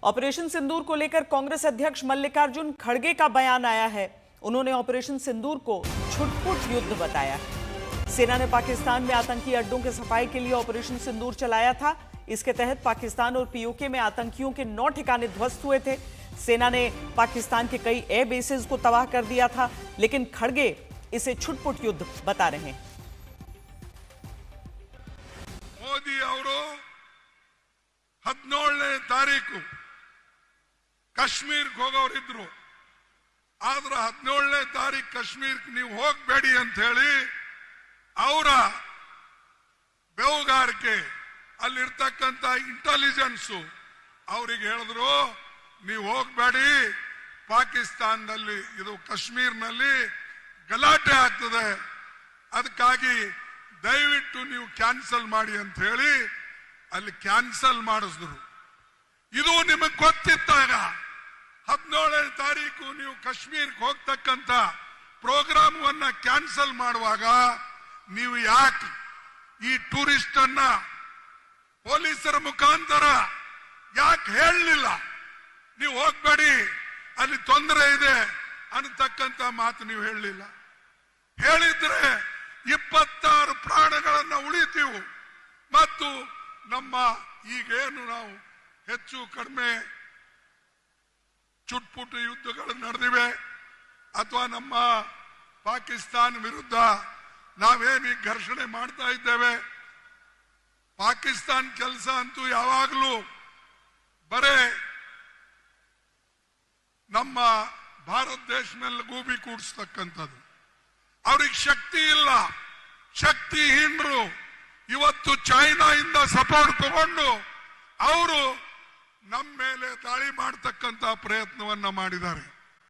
Operation सिंदूर को लेकर कांग्रेस अध्यक्ष मल्लिकार्जुन खड़गे का बयान आया है। उन्होंने ऑपरेशन सिंदूर को छुटपुट युद्ध बताया है। सेना ने पाकिस्तान में आतंकी अड्डों के सफाई के लिए ऑपरेशन सिंदूर चलाया था। इसके तहत पाकिस्तान और पीओके में आतंकियों के 9 ठिकाने ध्वस्त हुए थे। सेना ने पाकिस्तान के कई एयर बेसेस को तबाह कर दिया था, लेकिन खड़गे इसे छुटपुट युद्ध बता रहे हैं। मोदी ಅವರು 17ನೇ ತಾರೀಕು ಕಾಶ್ಮೀರಕ್ಕೆ ಹೋಗೋರಿದ್ರು. ಆದ್ರೆ 17ನೇ ತಾರೀಕು ಕಾಶ್ಮೀರಕ್ಕೆ ನೀವು ಹೋಗಬೇಡಿ ಅಂತ ಹೇಳಿ ಅವರ ಬೆವುಗಾರಿಕೆ ಅಲ್ಲಿರ್ತಕ್ಕಂಥ ಇಂಟೆಲಿಜೆನ್ಸ್ ಅವರಿಗೆ ಹೇಳಿದ್ರು, ನೀವು ಹೋಗಬೇಡಿ, ಪಾಕಿಸ್ತಾನದಲ್ಲಿ ಇದು ಕಾಶ್ಮೀರನಲ್ಲಿ ಗಲಾಟೆ ಆಗ್ತದೆ, ಅದಕ್ಕಾಗಿ ದಯವಿಟ್ಟು ನೀವು ಕ್ಯಾನ್ಸಲ್ ಮಾಡಿ ಅಂತ ಹೇಳಿ ಅಲ್ಲಿ ಕ್ಯಾನ್ಸಲ್ ಮಾಡಿಸಿದ್ರು. ಇದು ನಿಮಗೆ ಗೊತ್ತಿದ್ದಾಗ 17ನೇ ತಾರೀಕು ನೀವು ಕಾಶ್ಮೀರಕ್ಕೆ ಹೋಗ್ತಕ್ಕಂಥ ಪ್ರೋಗ್ರಾಮವನ್ನ ಕ್ಯಾನ್ಸಲ್ ಮಾಡುವಾಗ ನೀವು ಯಾಕೆ ಈ ಟೂರಿಸ್ಟ್ ಅನ್ನ ಪೊಲೀಸರ ಮುಖಾಂತರ ಯಾಕೆ ಹೇಳಲಿಲ್ಲ? ನೀವು ಹೋಗ್ಬೇಡಿ, ಅಲ್ಲಿ ತೊಂದರೆ ಇದೆ ಅನ್ನತಕ್ಕಂಥ ಮಾತು ನೀವು ಹೇಳಲಿಲ್ಲ. ಹೇಳಿದ್ರೆ 26 ಪ್ರಾಣಗಳನ್ನ ಉಳಿತೀವಿ ಮತ್ತು ನಮ್ಮ ಈಗೇನು ನಾವು ಹೆಚ್ಚು ಕಡಿಮೆ ಚುಟ್ಪುಟ್ಟು ಯುದ್ಧಗಳು ನಡೆದಿವೆ ಅಥವಾ ನಮ್ಮ ಪಾಕಿಸ್ತಾನ ವಿರುದ್ಧ ನಾವೇನು ಘರ್ಷಣೆ ಮಾಡ್ತಾ ಇದ್ದೇವೆ, ಪಾಕಿಸ್ತಾನ ಕೆಲಸ ಅಂತೂ ಯಾವಾಗಲೂ ಬರೇ ನಮ್ಮ ಭಾರತ ದೇಶ ಮೇಲೆ ಗೂಬಿ ಕೂಡಿಸ್ತಕ್ಕಂಥದ್ದು. ಅವ್ರಿಗೆ ಶಕ್ತಿ ಇಲ್ಲ, ಶಕ್ತಿಹೀನರು. ಇವತ್ತು ಚೈನಾದಿಂದ ಸಪೋರ್ಟ್ ತಗೊಂಡು ಅವರು ನಮ್ಮ ಮೇಲೆ ದಾಳಿ ಮಾಡತಕ್ಕಂತ ಪ್ರಯತ್ನವನ್ನ ಮಾಡಿದ್ದಾರೆ.